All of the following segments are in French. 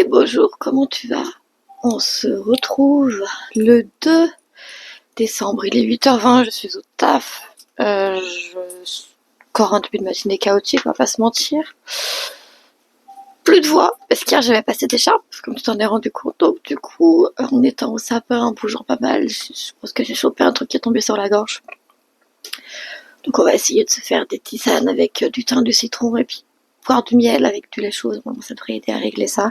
Bonjour, comment tu vas? On se retrouve le 2 décembre, il est 8h20, je suis au taf. Encore un début de matinée chaotique, on va pas se mentir. Plus de voix, parce qu'hier j'avais passé des charpes, comme tu t'en es rendu compte. Donc du coup, en étant au sapin, en bougeant pas mal, je pense que j'ai chopé un truc qui est tombé sur la gorge. Donc on va essayer de se faire des tisanes avec du thym, du citron et puis boire du miel avec du lait chaud. Bon, ça devrait aider à régler ça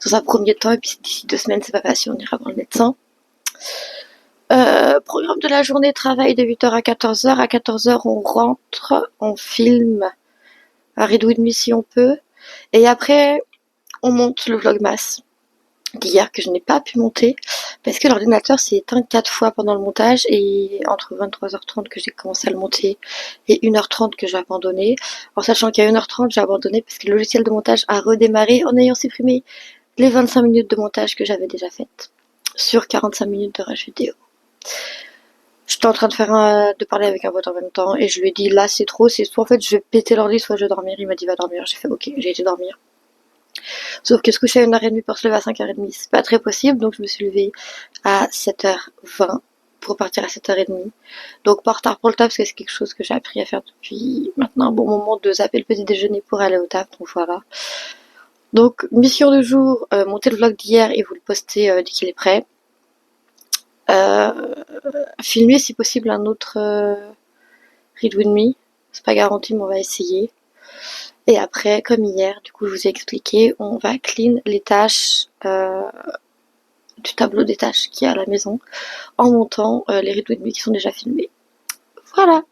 dans un premier temps. Et puis d'ici 2 semaines, c'est pas facile, on ira voir le médecin. Programme de la journée, travail de 8h à 14h. À 14h, on rentre, on filme à rideau et demi si on peut. Et après, on monte le vlogmas d'hier que je n'ai pas pu monter parce que l'ordinateur s'est éteint 4 fois pendant le montage et entre 23h30 que j'ai commencé à le monter et 1h30 que j'ai abandonné, en sachant qu'à 1h30 j'ai abandonné parce que le logiciel de montage a redémarré en ayant supprimé les 25 minutes de montage que j'avais déjà faites sur 45 minutes de rush vidéo. J'étais en train de parler avec un pote en même temps et je lui ai dit là c'est trop, c'est soit en fait je vais péter l'ordi soit je vais dormir. Il m'a dit va dormir, j'ai fait ok, j'ai été dormir. Sauf que se coucher à 1h30 pour se lever à 5h30, c'est pas très possible, donc je me suis levée à 7h20 pour partir à 7h30. Donc pas en retard pour le taf parce que c'est quelque chose que j'ai appris à faire depuis maintenant un bon moment, de zapper le petit déjeuner pour aller au taf, donc voilà. Donc mission du jour, monter le vlog d'hier et vous le poster dès qu'il est prêt. Filmer si possible un autre Read With Me, c'est pas garanti mais on va essayer. Et après, comme hier, du coup je vous ai expliqué, on va clean les tâches du tableau des tâches qu'il y a à la maison en montant les Read With Me qui sont déjà filmés. Voilà,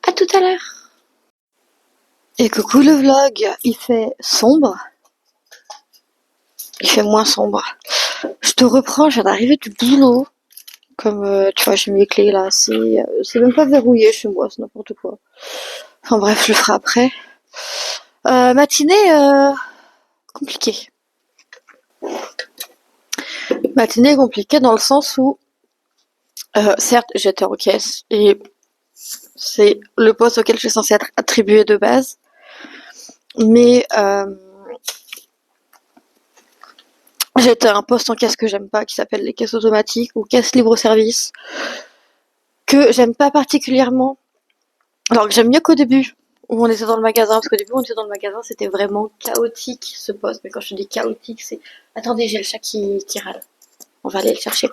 à tout à l'heure. Et coucou le vlog, il fait sombre. Il fait moins sombre. Je te reprends, je viens d'arriver du boulot. Comme tu vois, j'ai mis les clés là, c'est même pas verrouillé chez moi, c'est n'importe quoi. Enfin bref, je le ferai après. Matinée compliquée. Matinée compliquée dans le sens où, certes, j'étais en caisse et c'est le poste auquel je suis censée être attribuée de base, mais j'étais à un poste en caisse que j'aime pas, qui s'appelle les caisses automatiques ou caisses libre-service, que j'aime pas particulièrement. Alors que j'aime mieux qu'au début, où on était dans le magasin, parce qu'au début on était dans le magasin, c'était vraiment chaotique ce poste. Mais quand je te dis chaotique, c'est... Attendez, j'ai le chat qui râle. On va aller le chercher.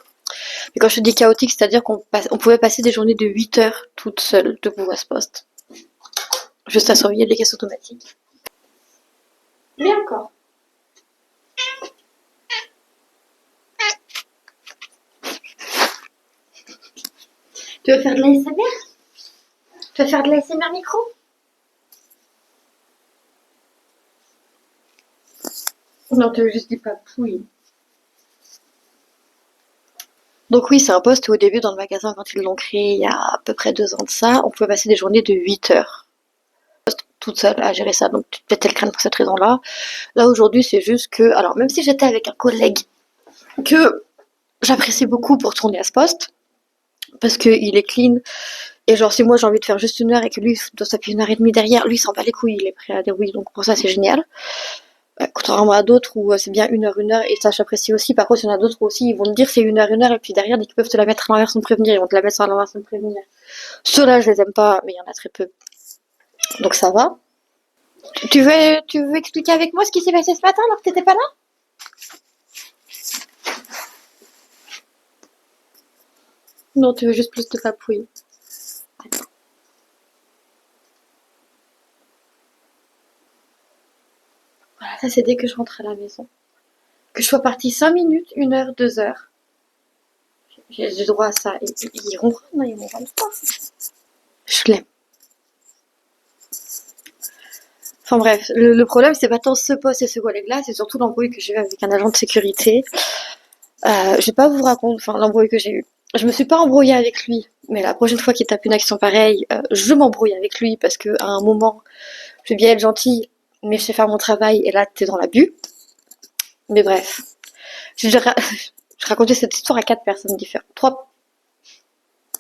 Mais quand je te dis chaotique, c'est-à-dire on pouvait passer des journées de 8 heures toute seule debout à ce poste. Juste à surveiller les caisses automatiques. Mais encore. Tu veux faire de l'ASMR? Tu veux faire de l'ASMR micro? Non, tu veux juste du papouille. Donc oui, c'est un poste où au début dans le magasin, quand ils l'ont créé il y a à peu près 2 ans de ça, on pouvait passer des journées de 8 heures. Toute seule à gérer ça, donc tu te pétais le crâne pour cette raison-là. Là aujourd'hui, c'est juste que, alors même si j'étais avec un collègue que j'apprécie beaucoup pour tourner à ce poste, parce qu'il est clean, et genre si moi j'ai envie de faire juste 1 heure et que lui doit s'appuyer 1h30 derrière, lui il s'en bat les couilles, il est prêt à dire oui, donc pour ça c'est génial. Contrairement à d'autres où c'est bien 1 heure, et ça j'apprécie aussi. Par contre, il y en a d'autres où aussi ils vont te dire c'est 1 heure, et puis derrière, dès qu'ils peuvent te la mettre à l'envers sans te prévenir, ils vont te la mettre à l'envers sans te prévenir. Ceux-là, je les aime pas, mais il y en a très peu. Donc ça va. Tu veux expliquer avec moi ce qui s'est passé ce matin alors que t'étais pas là? Non, tu veux juste plus de papouille. Voilà, ça c'est dès que je rentre à la maison. Que je sois partie 5 minutes, 1 heure, 2 heures. J'ai droit à ça. Et ils ronronnent, non, ils ronronnent pas. Je l'aime. Enfin bref, le problème c'est pas tant ce poste et ce collègue-là, c'est surtout l'embrouille que j'ai eu avec un agent de sécurité. Je vais pas vous raconter, enfin l'embrouille que j'ai eu. Je me suis pas embrouillée avec lui, mais la prochaine fois qu'il tape une action pareille, je m'embrouille avec lui parce que à un moment, je vais bien être gentille, mais je sais faire mon travail et là t'es dans l'abus. Mais bref, je racontais cette histoire à 4 personnes différentes,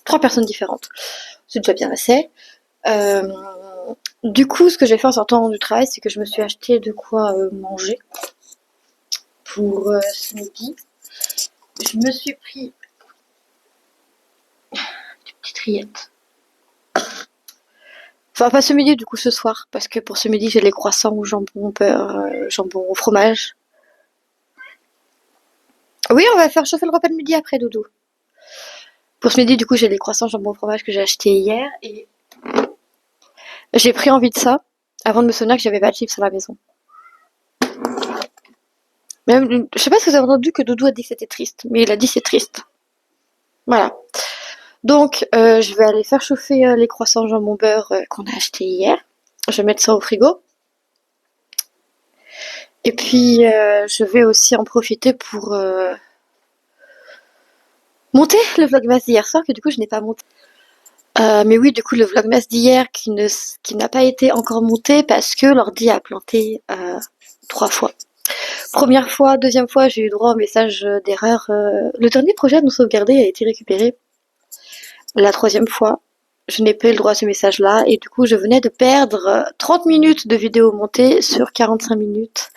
trois personnes différentes. C'est déjà bien assez. Du coup, ce que j'ai fait en sortant du travail, c'est que je me suis acheté de quoi manger. pour ce midi. Je me suis pris des petites rillettes. Enfin, pas ce midi, du coup, ce soir. Parce que pour ce midi, j'ai les croissants au jambon, beurre, jambon au fromage. Oui, on va faire chauffer le repas de midi après, Doudou. Pour ce midi, du coup, j'ai les croissants jambon au fromage que j'ai acheté hier. Et j'ai pris envie de ça avant de me souvenir que j'avais pas de chips à la maison. Même, je sais pas si vous avez entendu que Doudou a dit que c'était triste. Mais il a dit c'est triste. Voilà. Donc, je vais aller faire chauffer les croissants jambon beurre qu'on a acheté hier. Je vais mettre ça au frigo. Et puis, je vais aussi en profiter pour monter le vlogmas d'hier soir, que du coup, je n'ai pas monté. Mais oui, du coup, le vlogmas d'hier qui n'a pas été encore monté parce que l'ordi a planté 3 fois. Première fois, deuxième fois, j'ai eu droit au message d'erreur. Le dernier projet à nous sauvegarder a été récupéré. La troisième fois, je n'ai pas eu le droit à ce message-là et du coup, je venais de perdre 30 minutes de vidéo montée sur 45 minutes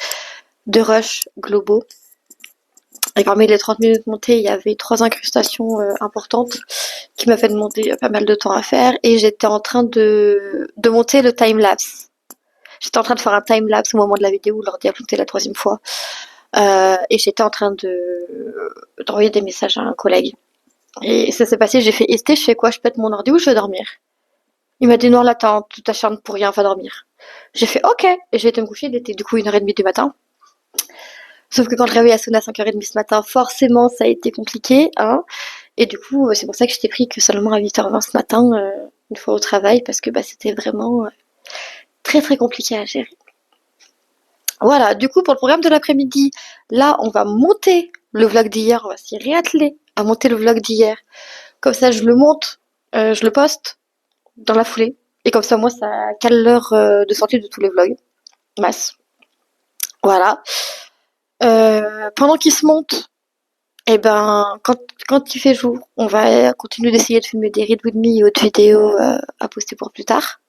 de rush globaux. Et parmi les 30 minutes montées, il y avait 3 incrustations importantes qui m'a fait demander pas mal de temps à faire et j'étais en train de monter le time-lapse. J'étais en train de faire un time-lapse au moment de la vidéo où l'ordi a planté la troisième fois. Et j'étais en train d'envoyer des messages à un collègue. Et ça s'est passé, j'ai fait Esté, je fais quoi? Je pète mon ordi ou je vais dormir? Il m'a dit non, là, tu t'acharnes pour rien, va dormir. J'ai fait ok, et j'ai été me coucher, il était du coup 1h30 du matin. Sauf que quand le réveil a sonné à 5h30 ce matin, forcément, ça a été compliqué, hein. Et du coup, c'est pour ça que je t'ai pris que seulement à 8h20 ce matin, une fois au travail, parce que bah, c'était vraiment très très compliqué à gérer. Voilà, du coup, pour le programme de l'après-midi, là, on va monter le vlog d'hier, on va s'y réatteler à monter le vlog d'hier. Comme ça, je le monte, je le poste dans la foulée. Et comme ça, moi, ça cale l'heure de sortie de tous les vlogs. Masse. Voilà. Pendant qu'il se monte, eh ben, quand il fait jour, on va continuer d'essayer de filmer des Read With Me et autres vidéos à poster pour plus tard.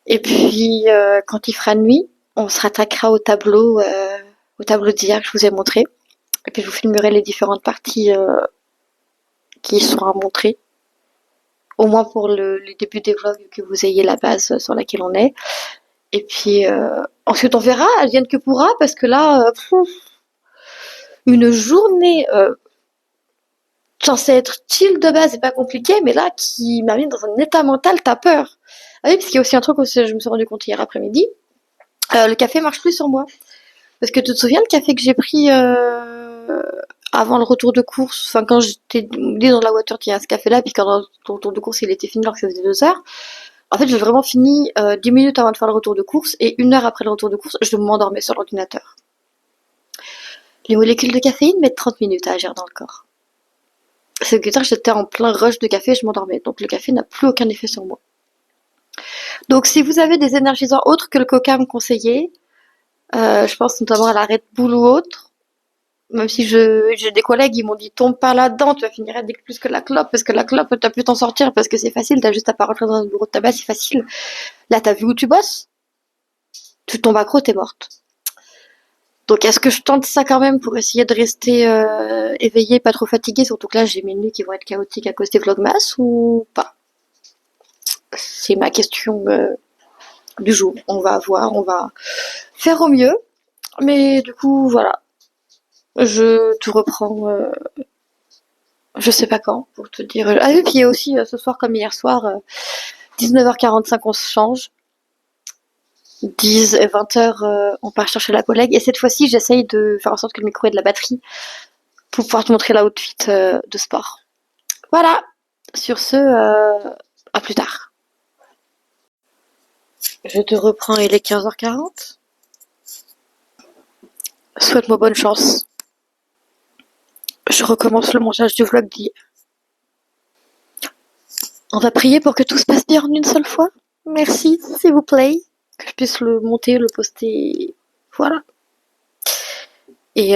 Et puis, quand il fera nuit, on se rattaquera au tableau d'hier que je vous ai montré. Et puis, je vous filmerai les différentes parties qui sont à montrer. Au moins pour les débuts des vlogs, que vous ayez la base sur laquelle on est. Et puis, ensuite, on verra, advienne que pourra, parce que là, une journée censée être chill de base et pas compliquée, mais là, qui m'a mis dans un état mental, t'as peur. Ah oui, parce qu'il y a aussi un truc aussi, je me suis rendu compte hier après-midi, le café marche plus sur moi. Parce que tu te souviens le café que j'ai pris avant le retour de course, enfin quand j'étais dit dans la voiture qu'il y a ce café-là, puis quand le retour de course il était fini alors que ça faisait 2 heures. En fait, j'ai vraiment fini 10 minutes avant de faire le retour de course et 1 heure après le retour de course, je m'endormais sur l'ordinateur. Les molécules de caféine mettent 30 minutes à agir dans le corps. C'est que j'étais en plein rush de café et je m'endormais. Donc le café n'a plus aucun effet sur moi. Donc si vous avez des énergisants autres que le coca à me conseiller, je pense notamment à la Red Bull ou autre, même si j'ai des collègues, ils m'ont dit tombe pas là-dedans, tu vas finir avec plus que la clope, parce que la clope, t'as pu t'en sortir, parce que c'est facile, t'as juste à pas rentrer dans un bureau de tabac, c'est facile. Là, t'as vu où tu bosses? Tu tombes accro, t'es morte. Donc est-ce que je tente ça quand même pour essayer de rester éveillée, pas trop fatiguée, surtout que là j'ai mes nuits qui vont être chaotiques à cause des vlogmas ou pas? C'est ma question du jour. On va voir, on va faire au mieux. Mais du coup, voilà. Je te reprends, je sais pas quand, pour te dire. Ah oui, puis il y a aussi ce soir comme hier soir, 19h45 on se change. 10 et 20h on part chercher la collègue. Et cette fois-ci, j'essaye de faire en sorte que le micro ait de la batterie pour pouvoir te montrer l'outfit de sport. Voilà. Sur ce, à plus tard. Je te reprends, il est 15h40. Souhaite-moi bonne chance. Je recommence le montage du vlog d'hier. On va prier pour que tout se passe bien en une seule fois. Merci, s'il vous plaît. Que je puisse le monter, le poster. Voilà. Et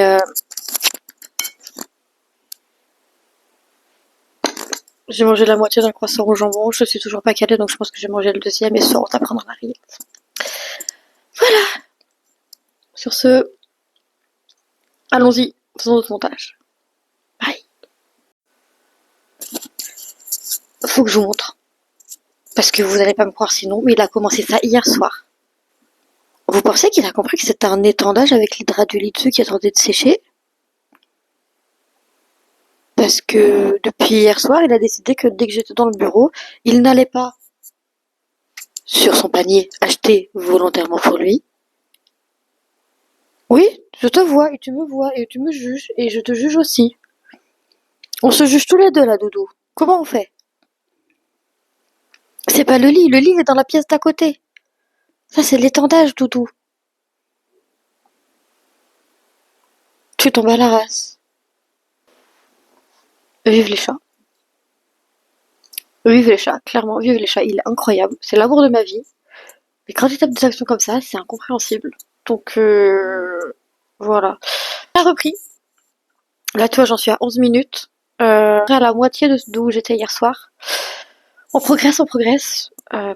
j'ai mangé la moitié d'un croissant au jambon. Je suis toujours pas calée, donc je pense que j'ai mangé le deuxième et soit on t'apprendra la rillette. Voilà. Sur ce, Allons-y, faisons notre montage. Bye. Faut que je vous montre. Parce que vous n'allez pas me croire sinon, mais il a commencé ça hier soir. Vous pensez qu'il a compris que c'était un étendage avec les draps du lit dessus qui attendait de sécher? Parce que depuis hier soir, il a décidé que dès que j'étais dans le bureau, il n'allait pas sur son panier acheté volontairement pour lui. Oui, je te vois et tu me vois et tu me juges et je te juge aussi. On se juge tous les deux là, Doudou. Comment on fait? C'est pas le lit est dans la pièce d'à côté. Ça c'est l'étendage, Doudou. Tu tombes à la race. Vive les chats. Vive les chats, clairement, vive les chats. Il est incroyable. C'est l'amour de ma vie. Mais quand il tape des actions comme ça, c'est incompréhensible. Donc, voilà. On a repris. Là, tu vois, j'en suis à 11 minutes. À la moitié de d'où j'étais hier soir. On progresse, on progresse.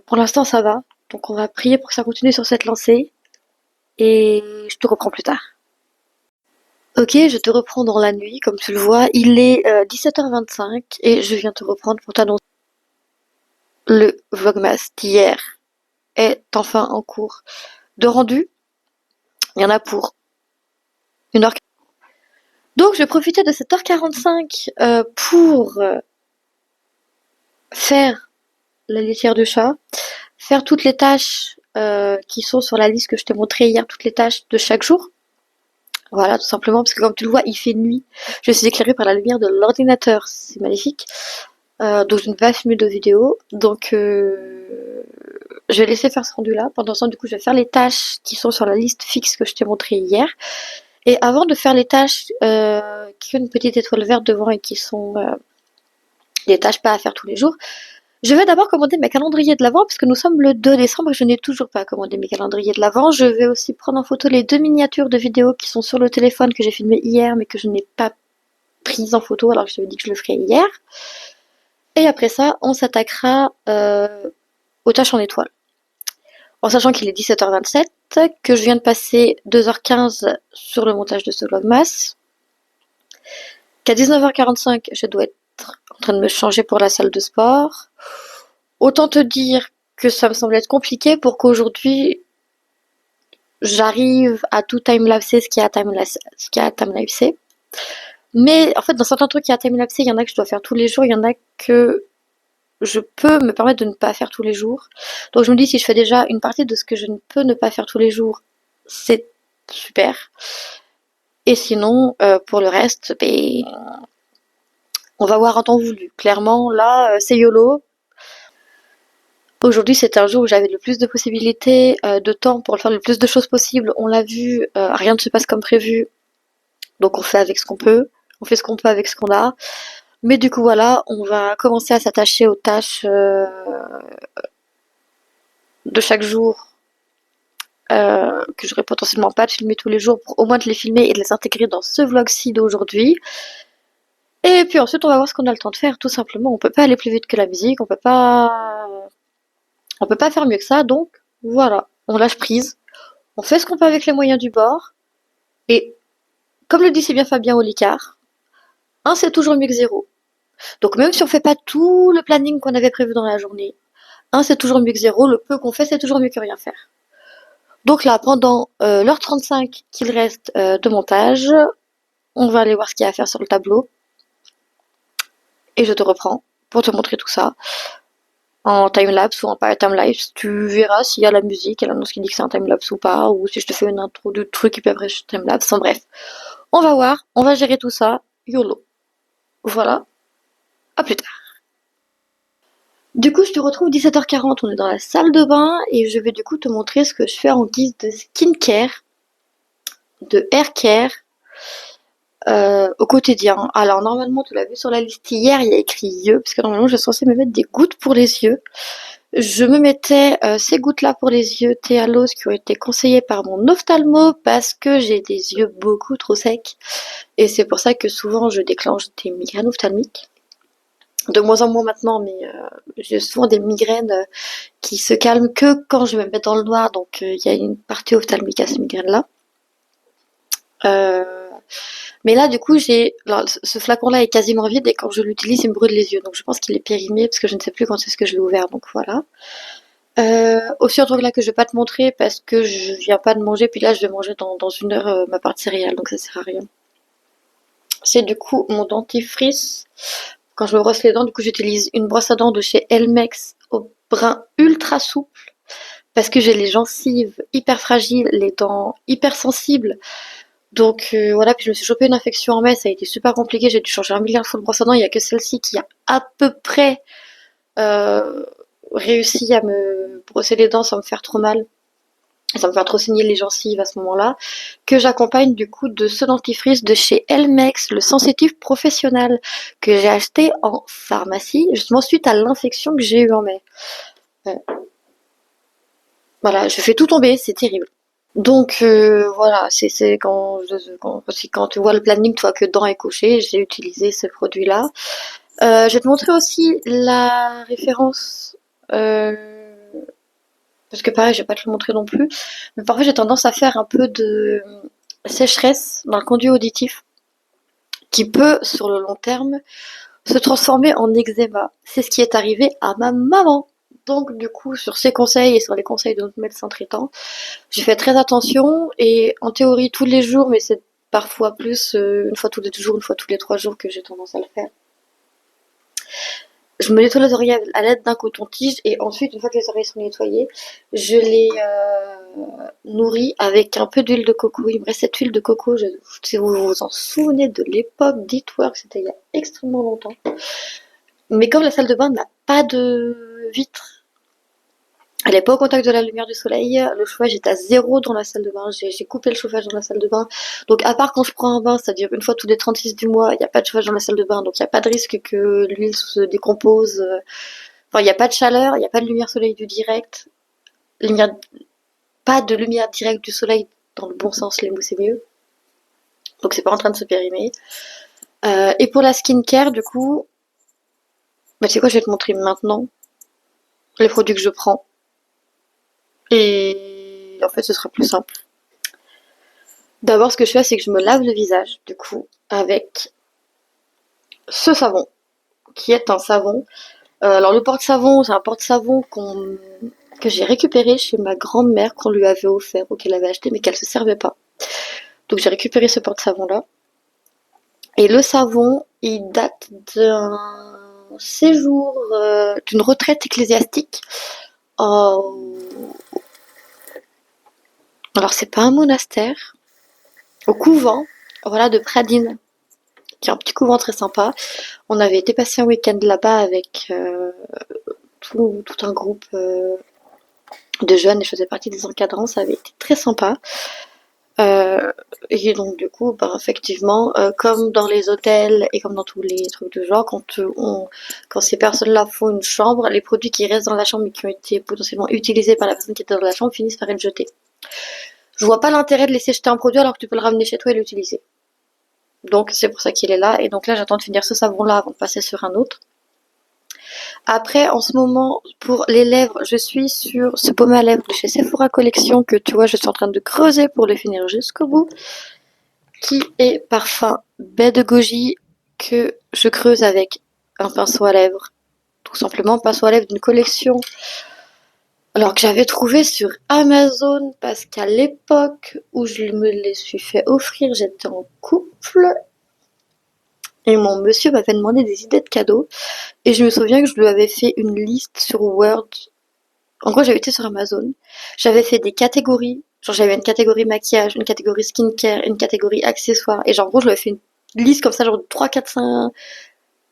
Pour l'instant, ça va. Donc, on va prier pour que ça continue sur cette lancée. Et je te reprends plus tard. Ok, je te reprends dans la nuit, comme tu le vois. Il est 17h25 et je viens te reprendre pour t'annoncer le Vlogmas d'hier est enfin en cours de rendu. Il y en a pour 1h. Donc, je vais profiter de cette heure 45 pour faire la litière du chat, faire toutes les tâches qui sont sur la liste que je t'ai montré hier, toutes les tâches de chaque jour. Voilà, tout simplement, parce que comme tu le vois, il fait nuit. Je suis éclairée par la lumière de l'ordinateur, c'est magnifique. Donc je ne vais pas filmer de vidéo, donc je vais laisser faire ce rendu-là. Pendant ce temps, du coup, je vais faire les tâches qui sont sur la liste fixe que je t'ai montré hier. Et avant de faire les tâches qui ont une petite étoile verte devant et qui sont des tâches pas à faire tous les jours, je vais d'abord commander mes calendriers de l'Avent, puisque nous sommes le 2 décembre et je n'ai toujours pas commandé mes calendriers de l'Avent. Je vais aussi prendre en photo les 2 miniatures de vidéos qui sont sur le téléphone que j'ai filmé hier, mais que je n'ai pas prises en photo, alors que je t'avais dit que je le ferais hier. Et après ça, on s'attaquera aux tâches en étoile. En sachant qu'il est 17h27, que je viens de passer 2h15 sur le montage de ce vlogmas, qu'à 19h45, je dois être en train de me changer pour la salle de sport. Autant te dire que ça me semble être compliqué pour qu'aujourd'hui, j'arrive à tout timelapser ce qu'il y a à timelapser. Mais en fait, dans certains trucs qui y a à timelapser, il y en a que je dois faire tous les jours, il y en a que je peux me permettre de ne pas faire tous les jours. Donc je me dis, si je fais déjà une partie de ce que je ne peux ne pas faire tous les jours, c'est super. Et sinon, pour le reste, ben, on va voir en temps voulu. Clairement, là, c'est YOLO. Aujourd'hui, c'était un jour où j'avais le plus de possibilités, de temps pour faire le plus de choses possibles. On l'a vu, rien ne se passe comme prévu. Donc on fait avec ce qu'on peut. On fait ce qu'on peut avec ce qu'on a. Mais du coup, voilà, on va commencer à s'attacher aux tâches de chaque jour que j'aurais potentiellement pas de filmer tous les jours pour au moins de les filmer et de les intégrer dans ce vlog-ci d'aujourd'hui. Et puis ensuite, on va voir ce qu'on a le temps de faire, tout simplement. On peut pas aller plus vite que la musique, on peut pas faire mieux que ça, donc voilà, on lâche prise, on fait ce qu'on peut avec les moyens du bord, et comme le dit si bien Fabien Olicard, un c'est toujours mieux que zéro. Donc même si on fait pas tout le planning qu'on avait prévu dans la journée, un c'est toujours mieux que zéro, le peu qu'on fait c'est toujours mieux que rien faire. Donc là, pendant l'heure 35 qu'il reste de montage, on va aller voir ce qu'il y a à faire sur le tableau. Et je te reprends pour te montrer tout ça. En timelapse ou en pas timelapse, tu verras s'il y a la musique, elle annonce qui dit que c'est un timelapse ou pas, ou si je te fais une intro de trucs qui peuvent être timelapse, en bref. On va voir, on va gérer tout ça, YOLO. Voilà, à plus tard. Du coup, je te retrouve 17h40, on est dans la salle de bain, et je vais du coup te montrer ce que je fais en guise de skincare, de haircare, au quotidien. Alors normalement, tu l'as vu sur la liste hier, il y a écrit yeux, parce que normalement je suis censée me mettre des gouttes pour les yeux. Je me mettais ces gouttes-là pour les yeux Théalos qui ont été conseillées par mon ophtalmo parce que j'ai des yeux beaucoup trop secs. Et c'est pour ça que souvent je déclenche des migraines ophtalmiques. De moins en moins maintenant, mais j'ai souvent des migraines qui se calment que quand je me mets dans le noir. Donc il y a une partie ophtalmique à ces migraines-là. Mais là, du coup, alors, ce flacon-là est quasiment vide et quand je l'utilise, il me brûle les yeux. Donc je pense qu'il est périmé parce que je ne sais plus quand est-ce que je l'ai ouvert. Donc voilà. Aussi un truc là que je vais pas te montrer parce que je viens pas de manger. Puis là, je vais manger dans une heure ma part de céréales. Donc ça sert à rien. C'est du coup mon dentifrice. Quand je me brosse les dents, du coup, j'utilise une brosse à dents de chez Elmex au brin ultra souple parce que j'ai les gencives hyper fragiles, les dents hyper sensibles. Donc voilà, puis je me suis chopé une infection en mai, ça a été super compliqué, j'ai dû changer un milliard de fois de brosse à dents, il y a que celle-ci qui a à peu près euh, réussi à me brosser les dents sans me faire trop mal, sans me faire trop saigner les gencives à ce moment-là, que j'accompagne du coup de ce dentifrice de chez Elmex, le sensitif professionnel, que j'ai acheté en pharmacie, justement suite à l'infection que j'ai eue en mai. Voilà, je fais tout tomber, c'est terrible. Donc voilà, c'est quand tu vois le planning, tu vois que dedans est coché, j'ai utilisé ce produit-là. Je vais te montrer aussi la référence, parce que pareil, je vais pas te le montrer non plus, mais parfois j'ai tendance à faire un peu de sécheresse dans le conduit auditif, qui peut, sur le long terme, se transformer en eczéma. C'est ce qui est arrivé à ma maman. Donc du coup, sur ses conseils et sur les conseils de notre médecin traitant, j'ai fait très attention et en théorie tous les jours, mais c'est parfois plus une fois tous les 2 jours, une fois tous les 3 jours que j'ai tendance à le faire. Je me nettoie les oreilles à l'aide d'un coton-tige et ensuite, une fois que les oreilles sont nettoyées, je les nourris avec un peu d'huile de coco. Il me reste cette huile de coco, si vous vous en souvenez de l'époque d'Eatwork, c'était il y a extrêmement longtemps. Mais comme la salle de bain n'a pas de vitre, elle n'est pas au contact de la lumière du soleil, le chauffage est à zéro dans la salle de bain, j'ai coupé le chauffage dans la salle de bain. Donc à part quand je prends un bain, c'est-à-dire une fois tous les 36 du mois, il n'y a pas de chauffage dans la salle de bain, donc il n'y a pas de risque que l'huile se décompose. Enfin, il n'y a pas de chaleur, il n'y a pas de lumière soleil du direct, lumière, pas de lumière directe du soleil dans le bon sens, les mots c'est mieux. Donc c'est pas en train de se périmer. Et pour la skincare, du coup, bah, tu sais quoi, je vais te montrer maintenant les produits que je prends. Et en fait, ce sera plus simple. D'abord, ce que je fais, c'est que je me lave le visage, du coup, avec ce savon, qui est un savon. Alors, le porte-savon, c'est un porte-savon que j'ai récupéré chez ma grand-mère, qu'on lui avait offert ou qu'elle avait acheté, mais qu'elle se servait pas. Donc, j'ai récupéré ce porte-savon-là. Et le savon, il date d'un séjour, d'une retraite ecclésiastique. au- Alors, c'est pas un monastère, au couvent, voilà, de Pradines, qui est un petit couvent très sympa. On avait été passer un week-end là-bas avec tout un groupe de jeunes et je faisais partie des encadrants, ça avait été très sympa. Euh, et donc du coup, bah, effectivement, comme dans les hôtels et comme dans tous les trucs de genre, quand ces personnes-là font une chambre, les produits qui restent dans la chambre et qui ont été potentiellement utilisés par la personne qui était dans la chambre finissent par être jetés. Je vois pas l'intérêt de laisser jeter un produit alors que tu peux le ramener chez toi et l'utiliser. Donc c'est pour ça qu'il est là. Et donc là, j'attends de finir ce savon-là avant de passer sur un autre. Après, en ce moment, pour les lèvres, je suis sur ce baume à lèvres de chez Sephora Collection que tu vois, je suis en train de creuser pour le finir jusqu'au bout, qui est parfum baie de goji que je creuse avec un pinceau à lèvres. Tout simplement, pinceau à lèvres d'une collection. Alors que j'avais trouvé sur Amazon parce qu'à l'époque où je me les suis fait offrir, j'étais en couple et mon monsieur m'avait demandé des idées de cadeaux et je me souviens que je lui avais fait une liste sur Word. En gros, j'avais été sur Amazon. J'avais fait des catégories. Genre, j'avais une catégorie maquillage, une catégorie skincare, une catégorie accessoires. Et genre, en gros, je lui avais fait une liste comme ça, genre 3, 4, 5,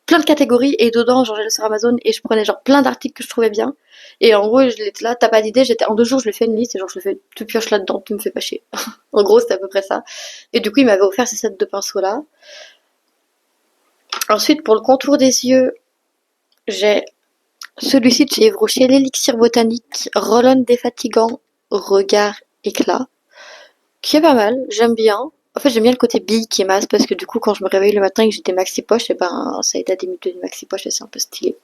plein de catégories. Et dedans, genre, j'allais sur Amazon et je prenais genre plein d'articles que je trouvais bien. Et en gros, je l'étais là, t'as pas d'idée, j'étais en 2 jours, je lui ai fait une liste et genre, je lui fais, tu pioches là-dedans, tu me fais pas chier. En gros, c'était à peu près ça. Et du coup, il m'avait offert ces sets de pinceaux-là. Ensuite, pour le contour des yeux, j'ai celui-ci de chez Yves Rocher, l'élixir botanique Roll-on défatigant regard éclat, qui est pas mal, j'aime bien. En fait, j'aime bien le côté bille qui est masse parce que du coup, quand je me réveille le matin et que j'ai des maxi poches, et ben, ça aide à démuter une maxi poche et c'est un peu stylé.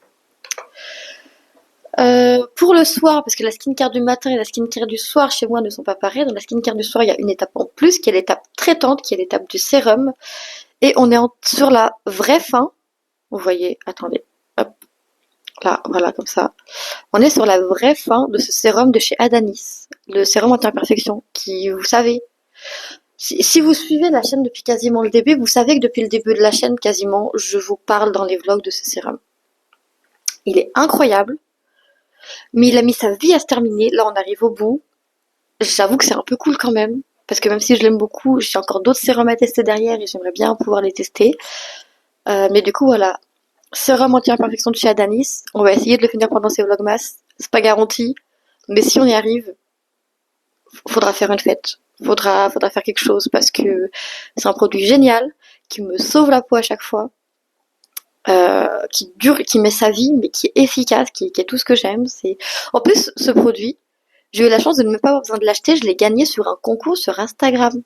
Pour le soir, parce que la skincare du matin et la skincare du soir chez moi ne sont pas pareilles. Dans la skincare du soir, il y a une étape en plus, qui est l'étape traitante, qui est l'étape du sérum. Et on est sur la vraie fin. Vous voyez, attendez. Hop, là, voilà, comme ça. On est sur la vraie fin de ce sérum de chez Adanis. Le sérum anti-imperfection, qui, vous savez, si vous suivez la chaîne depuis quasiment le début, vous savez que depuis le début de la chaîne, quasiment, je vous parle dans les vlogs de ce sérum. Il est incroyable, mais il a mis sa vie à se terminer. Là, on arrive au bout. J'avoue que c'est un peu cool quand même, parce que même si je l'aime beaucoup, j'ai encore d'autres sérums à tester derrière et j'aimerais bien pouvoir les tester. Mais du coup, voilà. Sérum anti-imperfection de chez Adanis. On va essayer de le finir pendant ces vlogmas. C'est pas garanti, mais si on y arrive, faudra faire une fête. Faudra faire quelque chose parce que c'est un produit génial qui me sauve la peau à chaque fois, qui dure, qui met sa vie, mais qui est efficace, qui est tout ce que j'aime. C'est en plus ce produit, j'ai eu la chance de ne même pas avoir besoin de l'acheter. Je l'ai gagné sur un concours sur Instagram.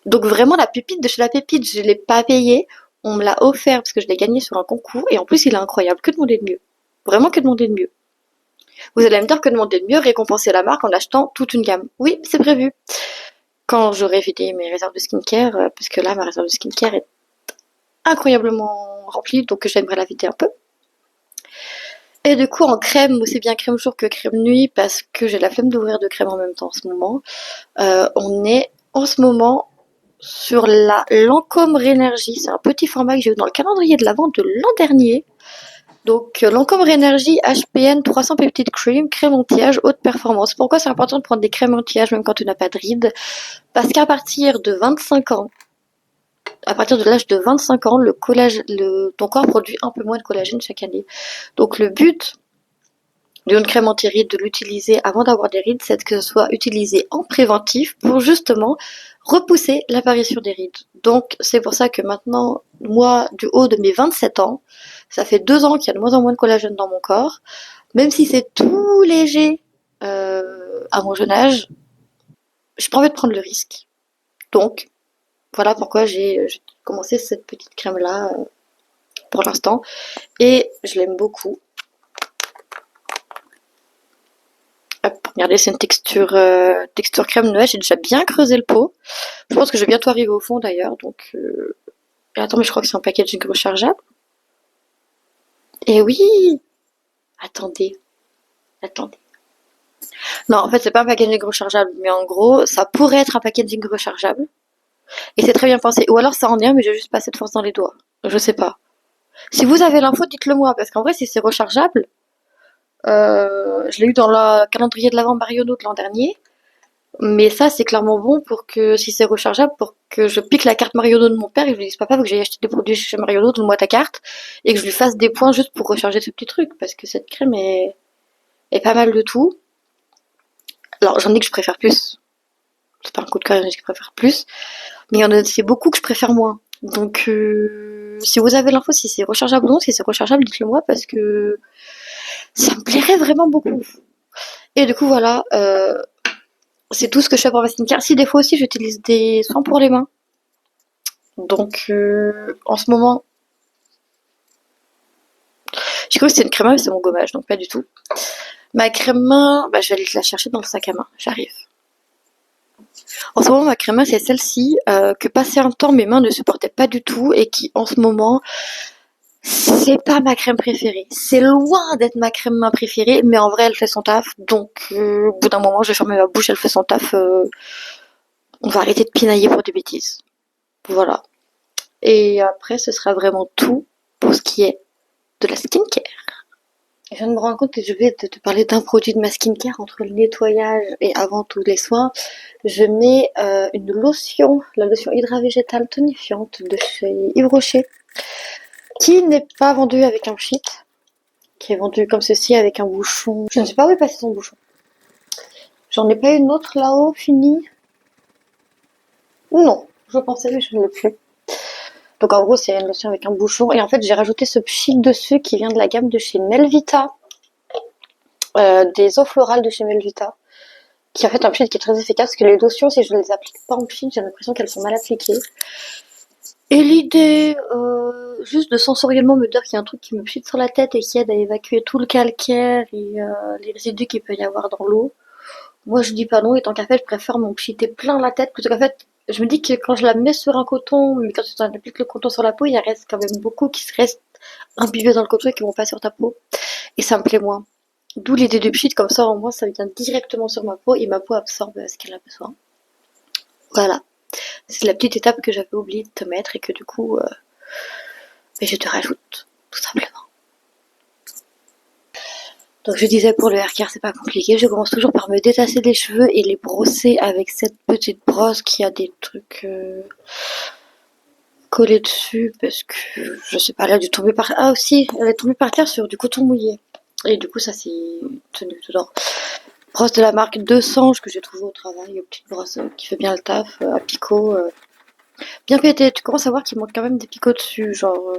Donc vraiment la pépite de chez la pépite, je l'ai pas payé. On me l'a offert parce que je l'ai gagné sur un concours et en plus il est incroyable. Que demander de mieux? Vraiment que demander de mieux? Vous allez me dire que demander de mieux, récompenser la marque en achetant toute une gamme. Oui, c'est prévu. Quand j'aurai vidé mes réserves de skincare, parce que là, ma réserve de skincare est incroyablement remplie, donc j'aimerais la vider un peu. Et du coup, en crème, aussi bien crème jour que crème nuit, parce que j'ai la flemme d'ouvrir de crème en même temps en ce moment, on est en ce moment sur la Lancôme Rénergie. C'est un petit format que j'ai eu dans le calendrier de la vente de l'an dernier. Donc, Lancôme Rénergie HPN 300 Peptide Cream, crème anti-âge haute performance. Pourquoi c'est important de prendre des crèmes anti-âge même quand tu n'as pas de rides? Parce qu'à partir de 25 ans, à partir de l'âge de 25 ans, ton corps produit un peu moins de collagène chaque année. Donc, le but d'une crème anti-rides, de l'utiliser avant d'avoir des rides, c'est que ce soit utilisé en préventif pour justement repousser l'apparition des rides. Donc c'est pour ça que maintenant, moi, du haut de mes 27 ans, ça fait 2 ans qu'il y a de moins en moins de collagène dans mon corps, même si c'est tout léger à mon jeune âge, j'ai pas envie de prendre le risque. Donc voilà pourquoi j'ai commencé cette petite crème là pour l'instant et je l'aime beaucoup. Hop, regardez, c'est une texture crème Noël. J'ai déjà bien creusé le pot. Je pense que je vais bientôt arriver au fond d'ailleurs. Donc, attends, mais je crois que c'est un packaging rechargeable. Et oui, attendez, attendez. Non, en fait, c'est pas un packaging rechargeable, mais en gros, ça pourrait être un packaging rechargeable. Et c'est très bien pensé. Ou alors ça en est un, mais j'ai juste pas assez de force dans les doigts. Je sais pas. Si vous avez l'info, dites-le moi, parce qu'en vrai, si c'est rechargeable, je l'ai eu dans le calendrier de l'avant Marionneau de l'an dernier. Mais ça, c'est clairement bon pour que, si c'est rechargeable, pour que je pique la carte Marionneau de mon père et que je lui dise papa, faut que j'aille acheter des produits chez Marionneau, donne-moi ta carte, et que je lui fasse des points juste pour recharger ce petit truc, parce que cette crème est pas mal de tout. Alors, j'en ai que je préfère plus. C'est pas un coup de cœur, il y en a que je préfère plus. Mais il y en a aussi beaucoup que je préfère moins. Donc, si vous avez l'info, si c'est rechargeable ou non, si c'est rechargeable, dites-le moi, parce que ça me plairait vraiment beaucoup. Et du coup, voilà, c'est tout ce que je fais pour ma skincare. Si des fois aussi j'utilise des soins pour les mains. Donc en ce moment, j'ai cru que c'était une crème main, mais c'est mon gommage, donc pas du tout. Ma crème main, bah, je vais aller la chercher dans le sac à main, j'arrive. En ce moment, ma crème main, c'est celle-ci, que passé un temps, mes mains ne supportaient pas du tout et qui, en ce moment, c'est pas ma crème préférée. C'est loin d'être ma crème main préférée, mais en vrai, elle fait son taf. Donc, au bout d'un moment, je vais fermer ma bouche, elle fait son taf. On va arrêter de pinailler pour des bêtises. Voilà. Et après, ce sera vraiment tout pour ce qui est de la skincare. Je viens de me rendre compte que je vais te parler d'un produit de ma skincare entre le nettoyage et avant tous les soins. Je mets une lotion, la lotion Hydra Végétale tonifiante de chez Yves Rocher, qui n'est pas vendue avec un sheet, qui est vendue comme ceci avec un bouchon. Je ne sais pas où est passé son bouchon. J'en ai pas une autre là-haut, finie. Non, je pensais, mais je ne l'ai plus. Donc en gros, c'est une lotion avec un bouchon. Et en fait, j'ai rajouté ce pchit dessus qui vient de la gamme de chez Melvita. Des eaux florales de chez Melvita. Qui en fait un pchit qui est très efficace. Parce que les lotions, si je ne les applique pas en pchit, j'ai l'impression qu'elles sont mal appliquées. Et l'idée, juste de sensoriellement me dire qu'il y a un truc qui me chute sur la tête et qui aide à évacuer tout le calcaire et les résidus qu'il peut y avoir dans l'eau. Moi, je dis pas non, et tant qu'à faire, je préfère m'en pchiter plein la tête, plutôt qu'en fait, je me dis que quand je la mets sur un coton, mais quand tu appliques le coton sur la peau, il y en reste quand même beaucoup qui se restent imbibés dans le coton et qui vont pas sur ta peau. Et ça me plaît moins. D'où l'idée du pchit, comme ça, au moins, ça vient directement sur ma peau et ma peau absorbe ce qu'elle a besoin. Voilà. C'est la petite étape que j'avais oublié de te mettre et que du coup, je te rajoute, tout simplement. Donc je disais pour le haircare c'est pas compliqué, je commence toujours par me détasser les cheveux et les brosser avec cette petite brosse qui a des trucs collés dessus parce que je sais pas, elle a dû tomber par... Ah aussi, elle est tombée par terre sur du coton mouillé. Et du coup ça s'est tenu dedans. Brosse de la marque 200 que j'ai trouvée au travail, une petite brosse qui fait bien le taf, à picot. Bien pété, tu commences à voir qu'il manque quand même des picots dessus, genre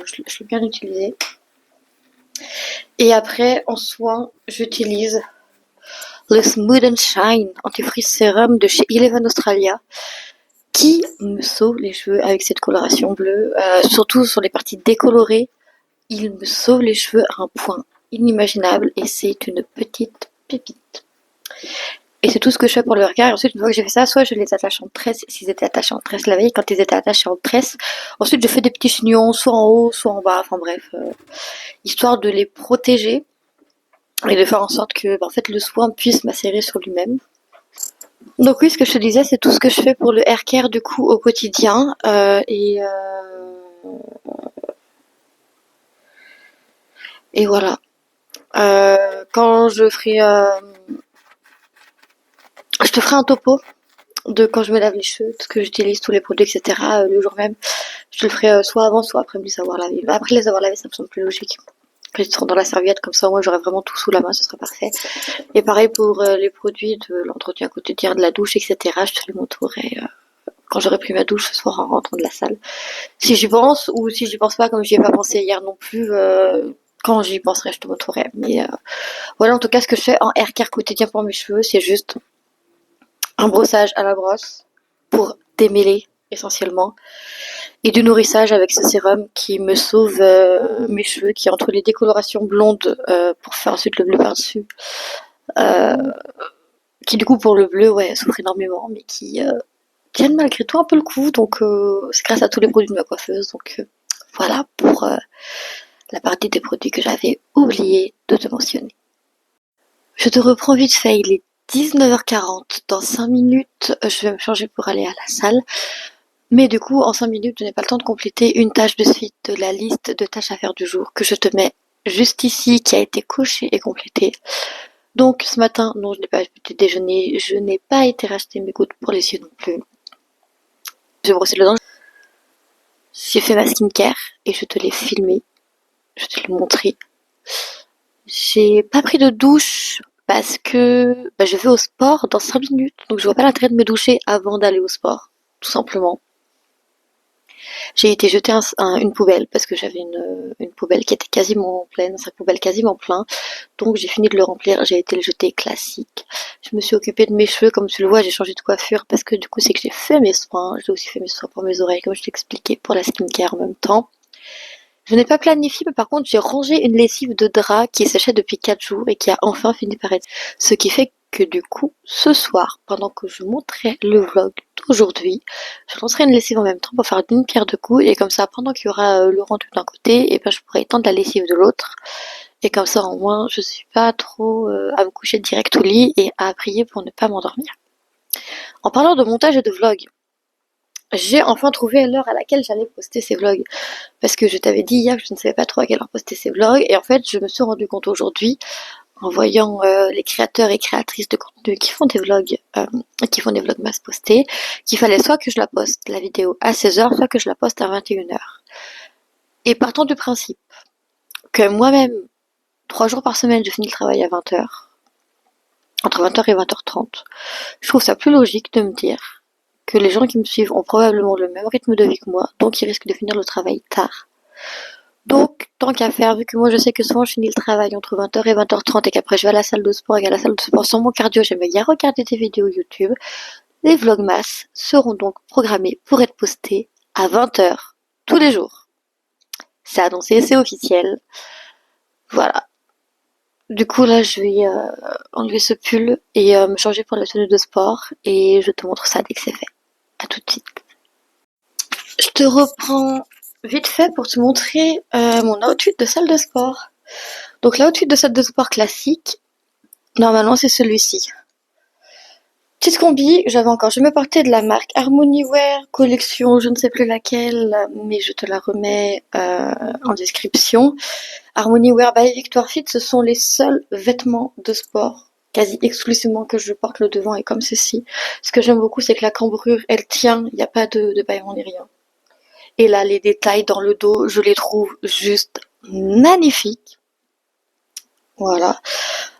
je l'ai bien utilisé. Et après en soin j'utilise le Smooth and Shine antifreeze sérum de chez Eleven Australia qui me sauve les cheveux avec cette coloration bleue, surtout sur les parties décolorées. Il me sauve les cheveux à un point inimaginable et c'est une petite pépite. Et c'est tout ce que je fais pour le regard. Et ensuite, une fois que j'ai fait ça, soit je les attache en tresse, s'ils étaient attachés en tresse la veille, quand ils étaient attachés en tresse. Ensuite, je fais des petits chignons, soit en haut, soit en bas, enfin bref, histoire de les protéger et de faire en sorte que, en fait, le soin puisse macérer sur lui-même. Donc oui, ce que je te disais, c'est tout ce que je fais pour le haircare du coup au quotidien. Et voilà. Quand je ferai... je te ferai un topo de quand je me lave les cheveux, ce que j'utilise, tous les produits, etc. Le jour même. Je te le ferai soit avant, soit après me les avoir lavés. Après les avoir lavés, ça me semble plus logique. Que ils seront dans la serviette, comme ça, moi j'aurai vraiment tout sous la main, ce sera parfait. Et pareil pour les produits de l'entretien quotidien, de la douche, etc. Je te les montrerai quand j'aurai pris ma douche ce soir en rentrant de la salle. Si j'y pense, ou si j'y pense pas, comme j'y ai pas pensé hier non plus, quand j'y penserai, je te montrerai. Mais voilà, en tout cas, ce que je fais en haircare quotidien pour mes cheveux, c'est juste un brossage à la brosse pour démêler essentiellement, et du nourrissage avec ce sérum qui me sauve mes cheveux, qui entre les décolorations blondes pour faire ensuite le bleu par-dessus, euh, qui du coup pour le bleu, ouais, souffre énormément, mais qui tiennent malgré tout un peu le coup, donc c'est grâce à tous les produits de ma coiffeuse, donc voilà pour la partie des produits que j'avais oublié de te mentionner. Je te reprends vite fait, il est 19h40, dans 5 minutes je vais me changer pour aller à la salle. Mais du coup, en 5 minutes, je n'ai pas le temps de compléter une tâche de suite de la liste de tâches à faire du jour que je te mets juste ici, qui a été cochée et complétée. Donc ce matin, non, je n'ai pas été déjeuner, je n'ai pas été racheter mes gouttes pour les yeux non plus. J'ai brossé le dents, j'ai fait ma skincare et je te l'ai filmé, je te l'ai montré. J'ai pas pris de douche parce que je vais au sport dans 5 minutes, donc je vois pas l'intérêt de me doucher avant d'aller au sport, tout simplement. J'ai été jeter une poubelle parce que j'avais une poubelle qui était quasiment pleine, un sac poubelle quasiment plein. Donc j'ai fini de le remplir, j'ai été le jeter classique. Je me suis occupée de mes cheveux, comme tu le vois, j'ai changé de coiffure parce que du coup c'est que j'ai fait mes soins. J'ai aussi fait mes soins pour mes oreilles, comme je t'expliquais, pour la skincare en même temps. Je n'ai pas planifié, mais par contre j'ai rangé une lessive de drap qui séchait depuis 4 jours et qui a enfin fini par être. Ce qui fait que du coup, ce soir, pendant que je montrais le vlog d'aujourd'hui, je lancerai une lessive en même temps pour faire d'une pierre deux coups, et comme ça, pendant qu'il y aura le rendu d'un côté, et ben je pourrai étendre la lessive de l'autre, et comme ça au moins je suis pas trop à me coucher direct au lit et à prier pour ne pas m'endormir. En parlant de montage et de vlog, j'ai enfin trouvé l'heure à laquelle j'allais poster ces vlogs. Parce que je t'avais dit hier que je ne savais pas trop à quelle heure poster ces vlogs, et en fait je me suis rendu compte aujourd'hui, en voyant les créateurs et créatrices de contenu qui font des vlogs, qui font des vlogmas postés, qu'il fallait soit que je la poste, la vidéo, à 16h, soit que je la poste à 21h. Et partant du principe que moi-même, 3 jours par semaine, je finis le travail à 20h, entre 20h et 20h30, je trouve ça plus logique de me dire que les gens qui me suivent ont probablement le même rythme de vie que moi, donc ils risquent de finir le travail tard. Donc, tant qu'à faire, vu que moi je sais que souvent je finis le travail entre 20h et 20h30 et qu'après je vais à la salle de sport et qu'à la salle de sport sans mon cardio, j'aime bien regarder des vidéos YouTube, les vlogmas seront donc programmés pour être postés à 20h tous les jours. C'est annoncé, c'est officiel. Voilà. Du coup là je vais enlever ce pull et me changer pour la tenue de sport et je te montre ça dès que c'est fait. À tout de suite. Je te reprends vite fait pour te montrer mon outfit de salle de sport. Donc l'outfit de salle de sport classique, normalement c'est celui-ci. Petite combi, je me portais de la marque Harmony Wear, collection je ne sais plus laquelle, mais je te la remets en description. Harmony Wear by Victoire Fit, ce sont les seuls vêtements de sport quasi exclusivement que je porte le devant et comme ceci. Ce que j'aime beaucoup, c'est que la cambrure, elle tient, il n'y a pas de bâillement ni rien. Et là, les détails dans le dos, je les trouve juste magnifiques. Voilà.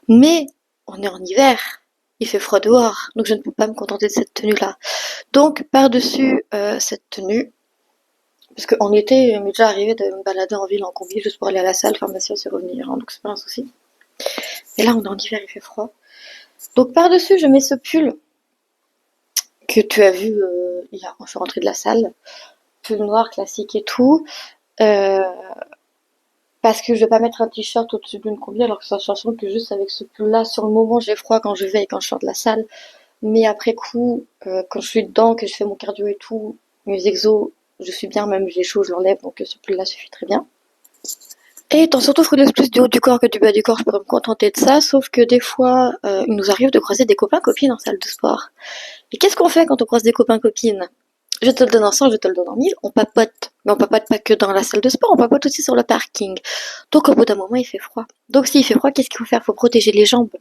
Mais on est en hiver, il fait froid dehors, donc je ne peux pas me contenter de cette tenue-là. Donc par-dessus cette tenue, parce qu'en été, il m'est déjà arrivé de me balader en ville en combi juste pour aller à la salle, faire ma séance et revenir, hein, donc c'est pas un souci. Et là, on est en hiver, il fait froid. Donc par-dessus, je mets ce pull que tu as vu hier quand je suis rentrée de la salle, pull noir classique et tout. Parce que je vais pas mettre un t-shirt au-dessus d'une combi alors que ça chanson que juste avec ce pull là sur le moment j'ai froid quand je vais et quand je sors de la salle, mais après coup quand je suis dedans, que je fais mon cardio et tout, mes exos, je suis bien, même j'ai chaud je l'enlève, donc ce pull là suffit très bien. Et étant surtout frileuse plus du haut du corps que du bas du corps, je pourrais me contenter de ça, sauf que des fois il nous arrive de croiser des copains copines en salle de sport. Et qu'est-ce qu'on fait quand on croise des copains copines? Je te le donne en 100, je te le donne en 1000, on papote. Mais on papote pas que dans la salle de sport, on papote aussi sur le parking. Donc au bout d'un moment, il fait froid. Donc s'il fait froid, qu'est-ce qu'il faut faire? Faut protéger les jambes.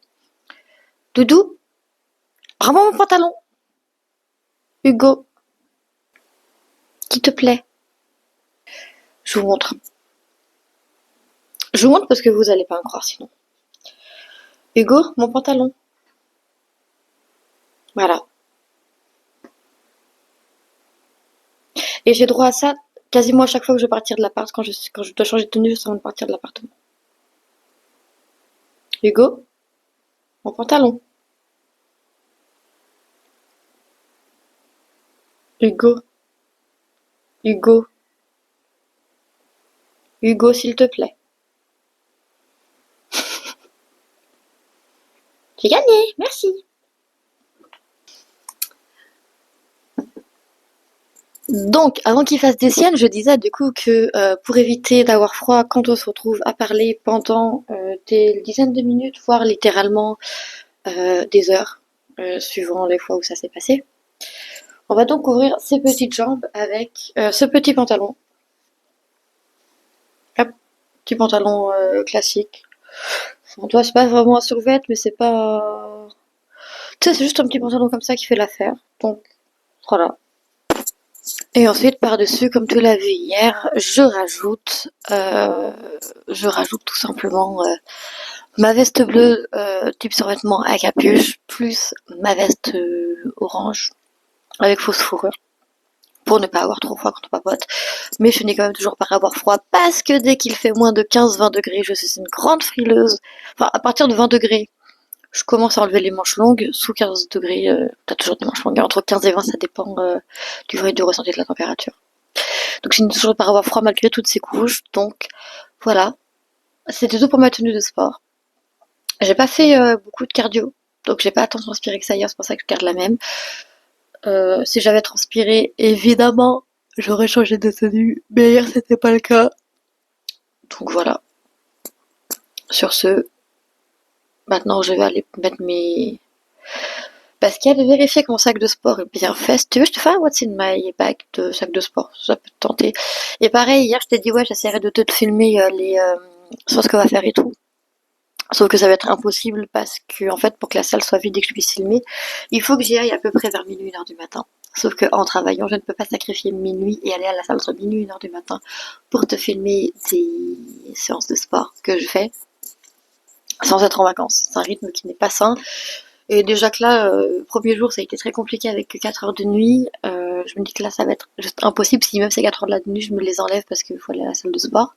Doudou, rends-moi mon pantalon. Hugo, qui te plaît? Je vous montre. Je vous montre parce que vous allez pas me croire sinon. Hugo, mon pantalon. Voilà. Et j'ai droit à ça quasiment à chaque fois que je vais partir de l'appart, quand je dois changer de tenue juste avant de partir de l'appartement. Hugo, mon pantalon. Hugo, Hugo, Hugo, s'il te plaît. J'ai gagné, merci. Donc, avant qu'il fasse des siennes, je disais du coup que pour éviter d'avoir froid quand on se retrouve à parler pendant des dizaines de minutes, voire littéralement des heures, suivant les fois où ça s'est passé, on va donc couvrir ses petites jambes avec ce petit pantalon. Hop, petit pantalon classique. En toi, c'est pas vraiment un survêt, mais c'est pas... Tu sais, c'est juste un petit pantalon comme ça qui fait l'affaire. Donc, voilà. Et ensuite, par-dessus, comme tu l'as vu hier, je rajoute tout simplement ma veste bleue type survêtement à capuche, plus ma veste orange avec fausse fourrure, pour ne pas avoir trop froid quand on papote. Mais je finis quand même toujours par avoir froid, parce que dès qu'il fait moins de 15-20 degrés, je suis une grande frileuse. Enfin, à partir de 20 degrés, je commence à enlever les manches longues. Sous 15 degrés, t'as toujours des manches longues. Entre 15 et 20, ça dépend du vrai du ressenti de la température. Donc je finis toujours par avoir froid malgré toutes ces couches. Donc voilà, c'était tout pour ma tenue de sport. J'ai pas fait beaucoup de cardio, donc j'ai pas tant transpiré que ça hier, c'est pour ça que je garde la même. Si j'avais transpiré, évidemment, j'aurais changé de tenue, mais hier c'était pas le cas. Donc voilà. Sur ce, maintenant je vais aller mettre mes baskets et vérifier que mon sac de sport est bien fait. Si tu veux, je te fais un what's in my bag de sac de sport, ça peut te tenter. Et pareil, hier je t'ai dit ouais, j'essaierai de te filmer les ce qu'on va faire et tout. Sauf que ça va être impossible parce que, en fait, pour que la salle soit vide et que je puisse filmer, il faut que j'y aille à peu près vers minuit, 1h du matin. Sauf que en travaillant, je ne peux pas sacrifier minuit et aller à la salle entre minuit et 1h du matin pour te filmer des séances de sport que je fais sans être en vacances. C'est un rythme qui n'est pas sain. Et déjà que là, le premier jour, ça a été très compliqué avec 4 heures de nuit. Je me dis que là, ça va être juste impossible. Si même ces 4 heures de la nuit, je me les enlève parce qu'il faut aller à la salle de sport.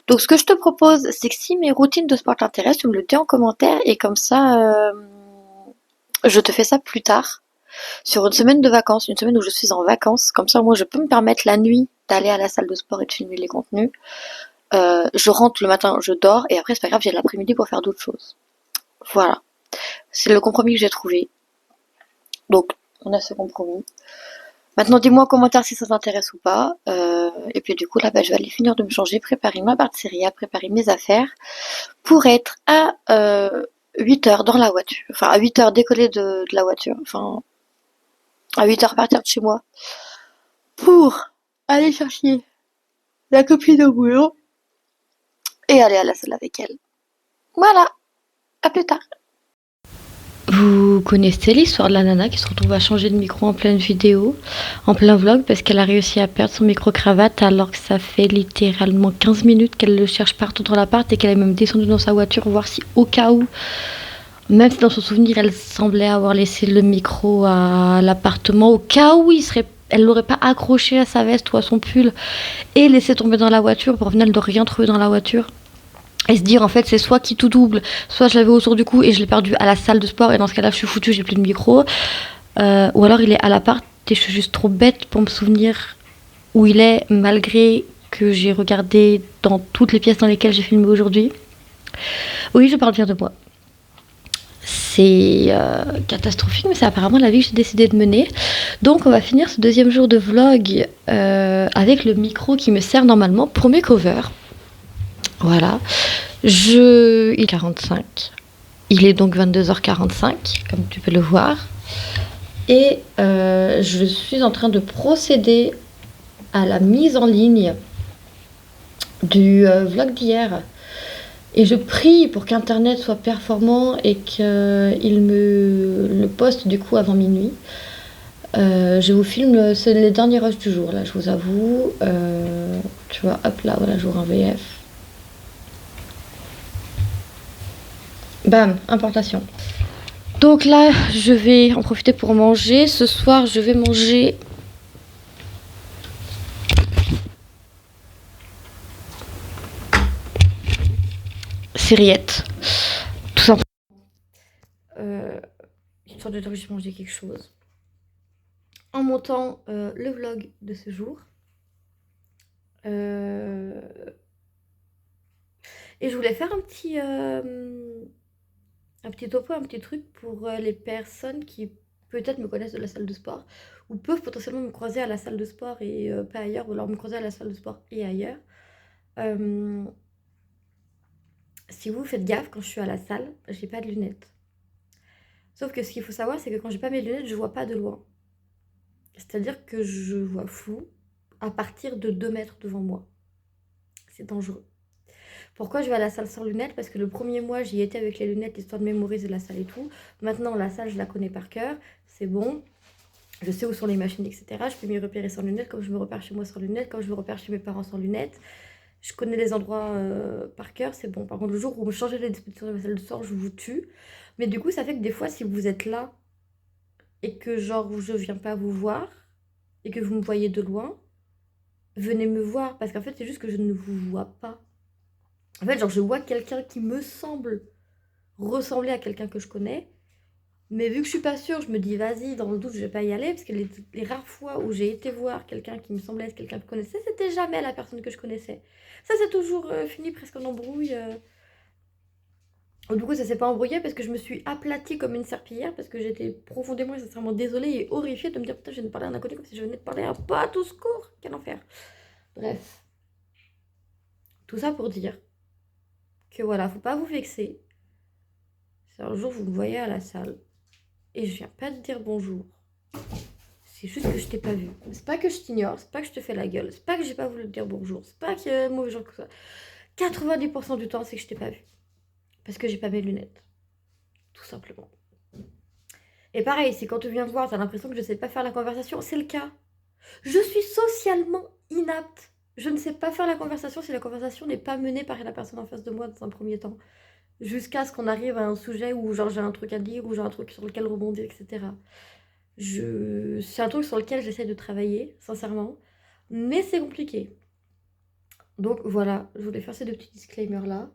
Donc, ce que je te propose, c'est que si mes routines de sport t'intéressent, tu me le dis en commentaire et comme ça, je te fais ça plus tard. sur une semaine de vacances, une semaine où je suis en vacances. Comme ça, moi, je peux me permettre la nuit d'aller à la salle de sport et de filmer les contenus. Je rentre le matin, je dors, et après, c'est pas grave, j'ai l'après-midi pour faire d'autres choses. Voilà. C'est le compromis que j'ai trouvé. Donc, on a ce compromis. Maintenant, dis-moi en commentaire si ça t'intéresse ou pas. Et puis du coup, là, je vais aller finir de me changer, préparer ma partie, préparer mes affaires pour être à 8 heures dans la voiture. Enfin, à 8 heures décoller de la voiture. Enfin, à 8 heures partir de chez moi pour aller chercher la copine au boulot et aller à la salle avec elle. Voilà, à plus tard. Vous connaissez l'histoire de la nana qui se retrouve à changer de micro en pleine vidéo, en plein vlog, parce qu'elle a réussi à perdre son micro-cravate alors que ça fait littéralement 15 minutes qu'elle le cherche partout dans l'appart et qu'elle est même descendue dans sa voiture voir si au cas où, même si dans son souvenir elle semblait avoir laissé le micro à l'appartement, au cas où elle l'aurait pas accroché à sa veste ou à son pull et laissé tomber dans la voiture pour finalement de rien trouver dans la voiture. Et se dire en fait c'est soit qui tout double, soit je l'avais autour du cou et je l'ai perdu à la salle de sport et dans ce cas-là je suis foutue, j'ai plus de micro. Ou alors il est à l'appart et je suis juste trop bête pour me souvenir où il est malgré que j'ai regardé dans toutes les pièces dans lesquelles j'ai filmé aujourd'hui. Oui, je parle bien de moi. C'est catastrophique, mais c'est apparemment la vie que j'ai décidé de mener. Donc on va finir ce deuxième jour de vlog avec le micro qui me sert normalement pour mes covers. Voilà. Il est 45. Il est donc 22h45, comme tu peux le voir. Et je suis en train de procéder à la mise en ligne du vlog d'hier. Et je prie pour qu'Internet soit performant et qu'il me le poste du coup avant minuit. Je vous filme, c'est les derniers rushs du jour, là, je vous avoue. Tu vois, hop là, voilà, jour 1 VF. Bam, importation. Donc là, je vais en profiter pour manger. Ce soir, je vais manger ces rillettes. Tout simplement. Histoire de dire que j'ai mangé quelque chose. En montant le vlog de ce jour. Et je voulais faire un petit topo, un petit truc pour les personnes qui peut-être me connaissent de la salle de sport ou peuvent potentiellement me croiser à la salle de sport et pas ailleurs, ou alors me croiser à la salle de sport et ailleurs. Si vous faites gaffe, quand je suis à la salle, j'ai pas de lunettes. Sauf que ce qu'il faut savoir, c'est que quand j'ai pas mes lunettes, je vois pas de loin. C'est-à-dire que je vois flou à partir de 2 mètres devant moi. C'est dangereux. Pourquoi je vais à la salle sans lunettes? Parce que le premier mois, j'y étais avec les lunettes, histoire de mémoriser la salle et tout. Maintenant, la salle, je la connais par cœur. C'est bon. Je sais où sont les machines, etc. Je peux m'y repérer sans lunettes, comme je me repère chez moi sans lunettes, comme je me repère chez mes parents sans lunettes. Je connais les endroits par cœur, c'est bon. Par contre, le jour où vous me changez les dispositions de ma salle de sport, je vous tue. Mais du coup, ça fait que des fois, si vous êtes là et que genre je viens pas vous voir et que vous me voyez de loin, venez me voir parce qu'en fait, c'est juste que je ne vous vois pas. En fait, genre, je vois quelqu'un qui me semble ressembler à quelqu'un que je connais. Mais vu que je suis pas sûre, je me dis vas-y, dans le doute, je vais pas y aller. Parce que les rares fois où j'ai été voir quelqu'un qui me semblait être quelqu'un que je connaissais, c'était jamais la personne que je connaissais. Ça, c'est toujours fini presque en embrouille. Du coup, ça s'est pas embrouillé parce que je me suis aplatie comme une serpillière. Parce que j'étais profondément et sincèrement désolée et horrifiée de me dire putain, je viens de parler à un inconnu comme si je venais de parler à un pote, au secours. Quel enfer. Bref. Tout ça pour dire que voilà, faut pas vous vexer. Si un jour vous me voyez à la salle et je viens pas te dire bonjour, c'est juste que je t'ai pas vu. C'est pas que je t'ignore, c'est pas que je te fais la gueule, c'est pas que j'ai pas voulu te dire bonjour, c'est pas qu'il y a mauvais gens que ça. 90% du temps, c'est que je t'ai pas vu. Parce que j'ai pas mes lunettes. Tout simplement. Et pareil, si quand tu viens me voir, t'as l'impression que je sais pas faire la conversation, c'est le cas. Je suis socialement inapte. Je ne sais pas faire la conversation si la conversation n'est pas menée par la personne en face de moi dans un premier temps. Jusqu'à ce qu'on arrive à un sujet où genre j'ai un truc à dire, ou j'ai un truc sur lequel rebondir, etc. C'est un truc sur lequel j'essaie de travailler, sincèrement. Mais c'est compliqué. Donc voilà, je voulais faire ces 2 petits disclaimers là.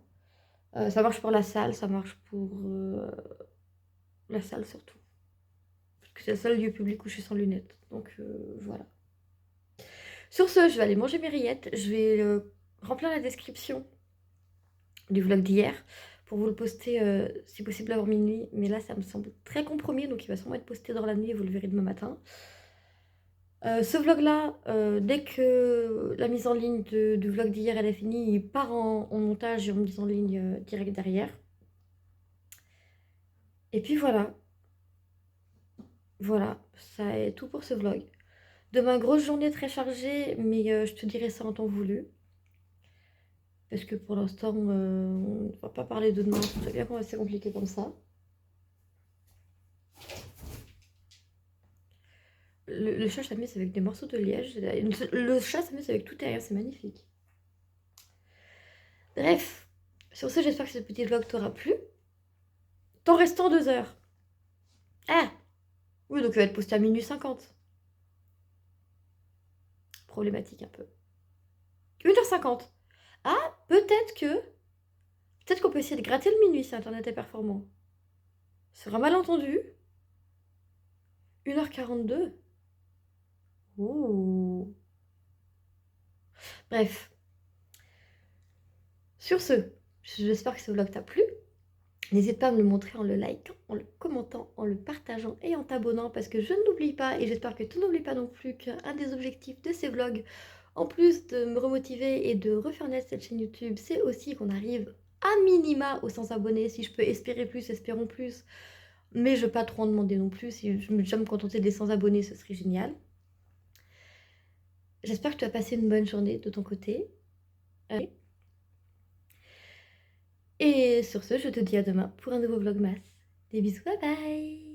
Ça marche pour la salle, ça marche pour la salle surtout. Parce que c'est le seul lieu public où je suis sans lunettes. Donc voilà. Sur ce, je vais aller manger mes rillettes. Je vais remplir la description du vlog d'hier pour vous le poster si possible avant minuit. Mais là, ça me semble très compromis, donc il va sûrement être posté dans la nuit et vous le verrez demain matin. Ce vlog-là, dès que la mise en ligne du vlog d'hier elle est finie, il part en montage et en mise en ligne direct derrière. Et puis voilà. Voilà, ça est tout pour ce vlog. Demain, grosse journée très chargée, mais je te dirai ça en temps voulu. Parce que pour l'instant, on ne va pas parler de demain. C'est bien qu'on c'est compliqué comme ça. Le chat s'amuse avec des morceaux de liège. Le chat s'amuse avec tout et rien, c'est magnifique. Bref, sur ce, j'espère que ce petit vlog t'aura plu. Temps restant 2 heures. Ah oui, donc il va être posté à minuit 50. Problématique un peu. 1h50. Ah, peut-être qu'on peut essayer de gratter le minuit si Internet est performant. Sur un malentendu, 1h42. Ouh. Bref. Sur ce, j'espère que ce vlog t'a plu. N'hésite pas à me le montrer en le likant, en le commentant, en le partageant et en t'abonnant parce que je n'oublie pas et j'espère que tu n'oublies pas non plus qu'un des objectifs de ces vlogs, en plus de me remotiver et de refaire naître cette chaîne YouTube, c'est aussi qu'on arrive à minima aux 100 abonnés. Si je peux espérer plus, espérons plus. Mais je ne veux pas trop en demander non plus. Si je me déjà me contenter des 100 abonnés, ce serait génial. J'espère que tu as passé une bonne journée de ton côté. Et sur ce, je te dis à demain pour un nouveau vlogmas. Des bisous, bye bye!